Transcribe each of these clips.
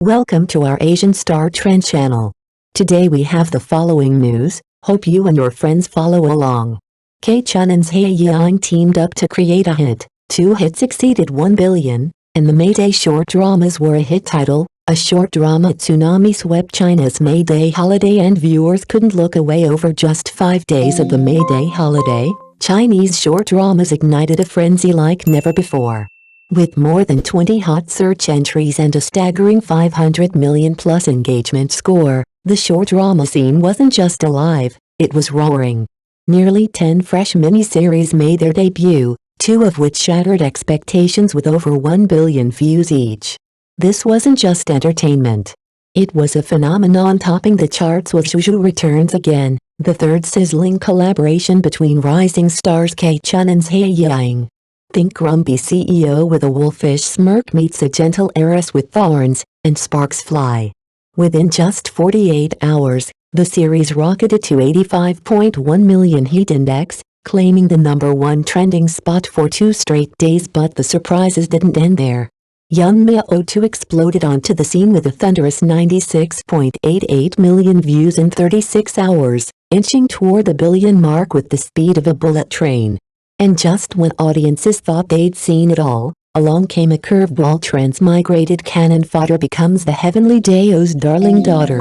Welcome to our Asian Star Trend channel. Today we have the following news, hope you and your friends follow along. K-Chun and Zhai Yiying teamed up to create a hit. 2 hits exceeded 1 billion, and the May Day short dramas were a hit title. A short drama tsunami swept China's May Day holiday and viewers couldn't look away. Over just 5 days of the May Day holiday, Chinese short dramas ignited a frenzy like never before. With more than 20 hot search entries and a staggering 500 million plus engagement score, the short drama scene wasn't just alive, it was roaring. Nearly 10 fresh miniseries made their debut, 2 of which shattered expectations with over 1 billion views each. This wasn't just entertainment. It was a phenomenon topping the charts with Zhuzhu Returns Again, the third sizzling collaboration between rising stars K-Chun and Zhai Yiying. Think grumpy CEO with a wolfish smirk meets a gentle heiress with thorns, and sparks fly. Within just 48 hours, the series rocketed to 85.1 million heat index, claiming the #1 trending spot for 2 straight days. But the surprises didn't end there. Young Meo-2 exploded onto the scene with a thunderous 96.88 million views in 36 hours, inching toward the billion mark with the speed of a bullet train. And just when audiences thought they'd seen it all, along came a curveball. Transmigrated cannon fodder becomes the heavenly Dao's darling daughter.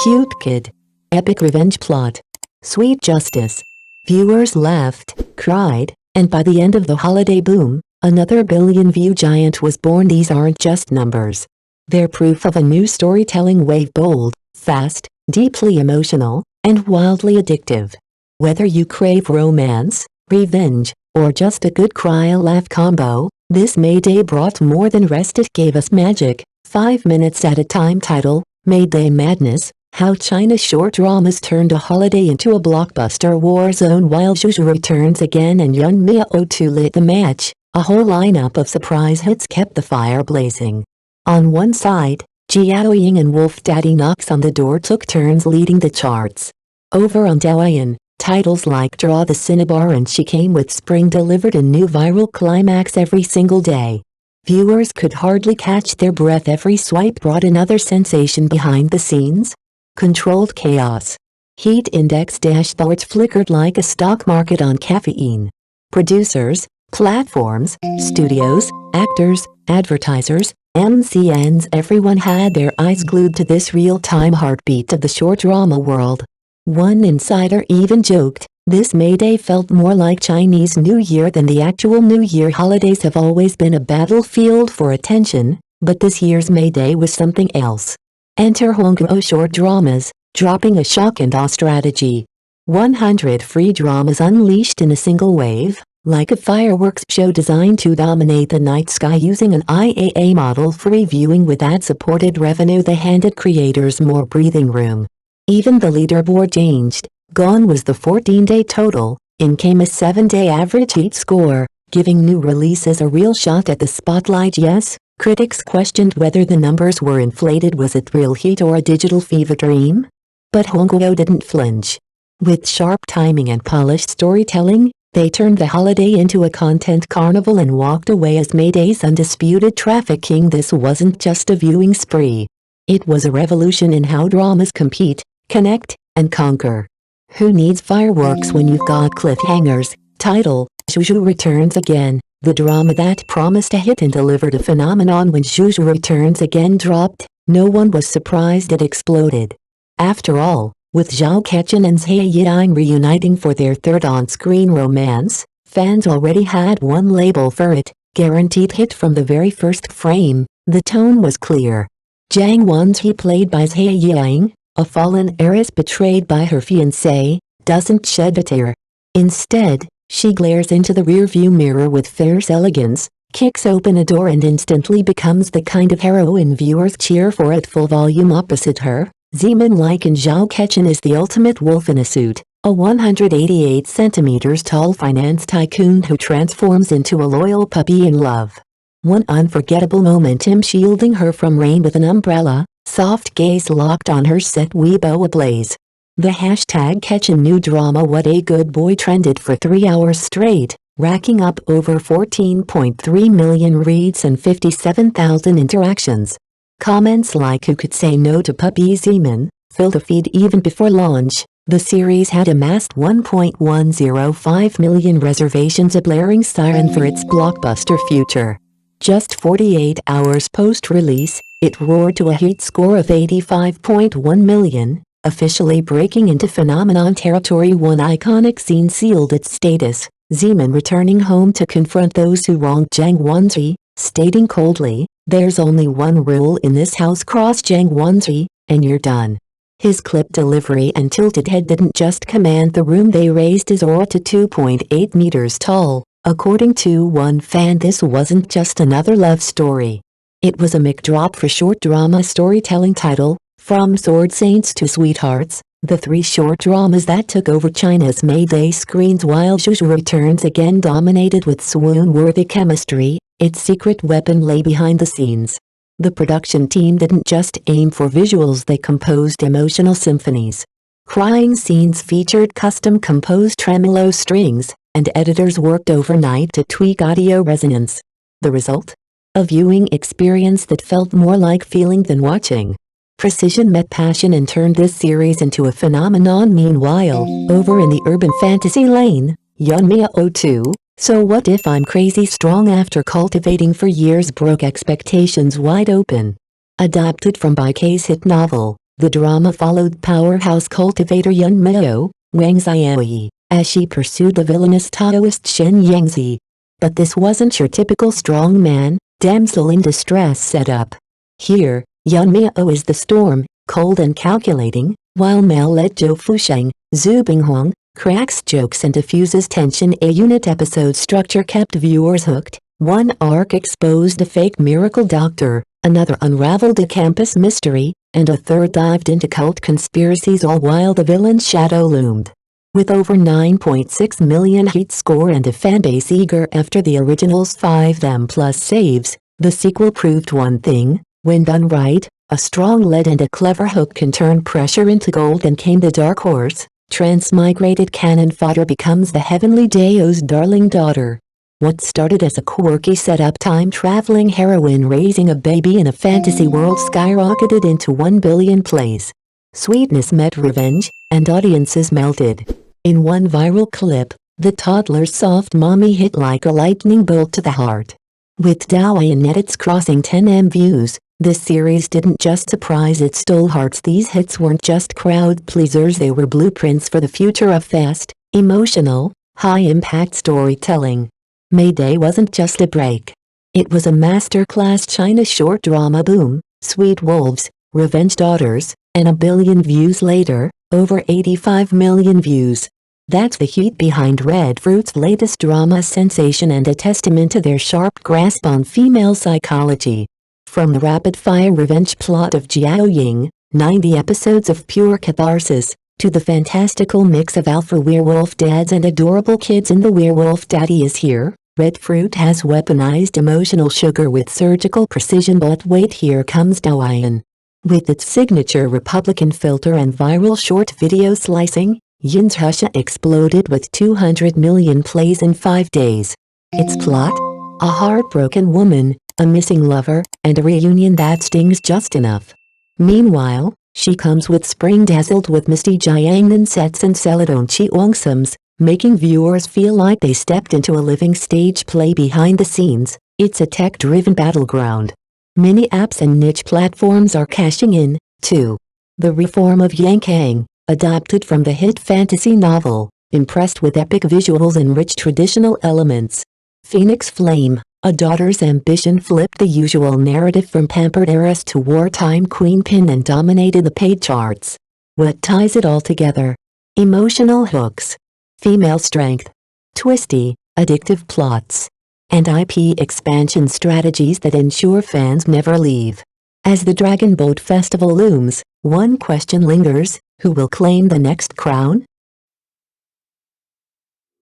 Cute kid. Epic revenge plot. Sweet justice. Viewers laughed, cried, and by the end of the holiday boom, another billion-view giant was born. These aren't just numbers. They're proof of a new storytelling wave, bold, fast, deeply emotional, and wildly addictive. Whether you crave romance, revenge, or just a good cry-laugh combo, this May Day brought more than rest. It gave us magic. 5 minutes at a time. Title, May Day Madness, how China's short dramas turned a holiday into a blockbuster war zone. While Zhuzhu Returns Again and Young Meo-2 lit the match, a whole lineup of surprise hits kept the fire blazing. On one side, Zhai Yiying and Wolf Daddy Knocks on the Door took turns leading the charts. Over on Douyin, titles like Draw the Cinnabar and She Came with Spring delivered a new viral climax every single day. Viewers could hardly catch their breath. Every swipe brought another sensation behind the scenes. Controlled chaos. Heat index dashboards flickered like a stock market on caffeine. Producers, platforms, studios, actors, advertisers, MCNs, everyone had their eyes glued to this real-time heartbeat of the short drama world. One insider even joked, this May Day felt more like Chinese New Year than the actual New Year. Holidays have always been a battlefield for attention, but this year's May Day was something else. Enter Hongguo short dramas, dropping a shock-and-awe strategy. 100 free dramas unleashed in a single wave, like a fireworks show designed to dominate the night sky. Using an IAA model, free viewing with ad-supported revenue, they handed creators more breathing room. Even the leaderboard changed. Gone was the 14-day total, in came a 7-day average heat score, giving new releases a real shot at the spotlight. Yes, critics questioned whether the numbers were inflated. Was it real heat or a digital fever dream? But Hongguo didn't flinch. With sharp timing and polished storytelling, they turned the holiday into a content carnival and walked away as May Day's undisputed traffic king. This wasn't just a viewing spree. It was a revolution in how dramas compete, connect, and conquer. Who needs fireworks when you've got cliffhangers? Title, Zhuzhu Returns Again, the drama that promised a hit and delivered a phenomenon. When Zhuzhu Returns Again dropped, no one was surprised it exploded. After all, with Zhao Kechun and Zhai Yiying reuniting for their third on-screen romance, fans already had one label for it, guaranteed hit from the very first frame. The tone was clear. Zhang Wenji, played by Zhai Yiying, a fallen heiress betrayed by her fiancé, doesn't shed a tear. Instead, she glares into the rearview mirror with fierce elegance, kicks open a door and instantly becomes the kind of heroine viewers cheer for at full volume. Opposite her, Zeman-like and Zhao Kechun is the ultimate wolf in a suit, a 188 centimeters tall finance tycoon who transforms into a loyal puppy in love. One unforgettable moment, him shielding her from rain with an umbrella, soft gaze locked on her set, Weibo ablaze. The hashtag Kechun new drama What a Good Boy trended for 3 hours straight, racking up over 14.3 million reads and 57,000 interactions. Comments like "Who could say no to Puppy Zeman" filled the feed even before launch. The series had amassed 1.105 million reservations, a blaring siren for its blockbuster future. Just 48 hours post-release, it roared to a heat score of 85.1 million, officially breaking into phenomenon territory. One iconic scene sealed its status: Zeman returning home to confront those who wronged Zhang Wanzi, stating coldly, "There's only one rule in this house: cross Zhang Wanzi, and you're done." His clip delivery and tilted head didn't just command the room, they raised his aura to 2.8 meters tall. According to one fan, this wasn't just another love story. It was a mic drop for short drama storytelling title, From Sword Saints to Sweethearts, the three short dramas that took over China's May Day screens while Zhuzh returns again, dominated with swoon-worthy chemistry. Its secret weapon lay behind the scenes. The production team didn't just aim for visuals, they composed emotional symphonies. Crying scenes featured custom-composed tremolo strings, and editors worked overnight to tweak audio resonance. The result? A viewing experience that felt more like feeling than watching. Precision met passion and turned this series into a phenomenon. Meanwhile, over in the urban fantasy lane, Yeonmyo 2, So What If I'm Crazy Strong, after cultivating for years, broke expectations wide open. Adapted from BYK's hit novel, the drama followed powerhouse cultivator Yeonmyo, Wang Xiaoyi, as she pursued the villainous Taoist Shen Yangzi. But this wasn't your typical strong-man, damsel in distress setup. Here, Yeonmyo is the storm, cold and calculating, while male-led Zhou Fusheng, Zhu Binghuang, cracks jokes and diffuses tension. A unit episode structure kept viewers hooked. One arc exposed a fake miracle doctor, another unraveled a campus mystery, and a third dived into cult conspiracies, all while the villain's shadow loomed. With over 9.6 million heat score and a fanbase eager after the original's 5M+ saves, the sequel proved one thing: when done right, a strong lead and a clever hook can turn pressure into gold. And came the dark horse. Transmigrated cannon fodder becomes the heavenly Dao's darling daughter. What started as a quirky setup time-traveling heroine raising a baby in a fantasy world skyrocketed into 1 billion plays. Sweetness met revenge, and audiences melted. In one viral clip, the toddler's soft mommy hit like a lightning bolt to the heart. With Douyin edits crossing 10M views, this series didn't just surprise, it stole hearts. These hits weren't just crowd pleasers, they were blueprints for the future of fast, emotional, high-impact storytelling. May Day wasn't just a break. It was a masterclass. China short drama boom, Sweet Wolves, Revenge Daughters, and 1 billion views later, over 85 million views. That's the heat behind Red Fruit's latest drama sensation, and a testament to their sharp grasp on female psychology. From the rapid-fire revenge plot of Zhai Yiying, 90 episodes of pure catharsis, to the fantastical mix of alpha werewolf dads and adorable kids in The Werewolf Daddy Is Here, Red Fruit has weaponized emotional sugar with surgical precision. But wait, here comes Douyin. With its signature Republican filter and viral short video slicing, Yin's Husha exploded with 200 million plays in 5 days. Its plot? A heartbroken woman, a missing lover, and a reunion that stings just enough. Meanwhile, she comes with spring dazzled with misty Jiangnan sets and Celadon Cheongsums, making viewers feel like they stepped into a living stage play behind the scenes. It's a tech-driven battleground. Many apps and niche platforms are cashing in, too. The reform of Yankang, adapted from the hit fantasy novel, impressed with epic visuals and rich traditional elements. Phoenix Flame, a daughter's ambition, flipped the usual narrative from pampered heiress to wartime queenpin and dominated the paid charts. What ties it all together? Emotional hooks, female strength, twisty, addictive plots, and IP expansion strategies that ensure fans never leave. As the Dragon Boat Festival looms, one question lingers: who will claim the next crown?